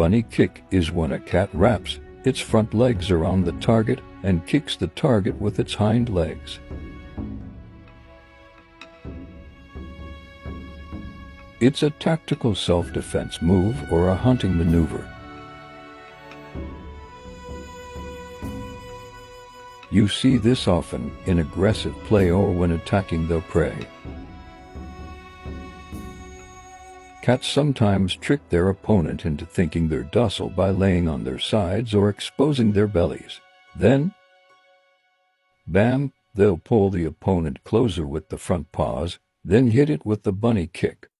Bunny kick is when a cat wraps its front legs around the target and kicks the target with its hind legs. It's a tactical self-defense move or a hunting maneuver. You see this often in aggressive play or when attacking their prey. Cats sometimes trick their opponent into thinking they're docile by laying on their sides or exposing their bellies. Then, bam, they'll pull the opponent closer with the front paws, then hit it with the bunny kick.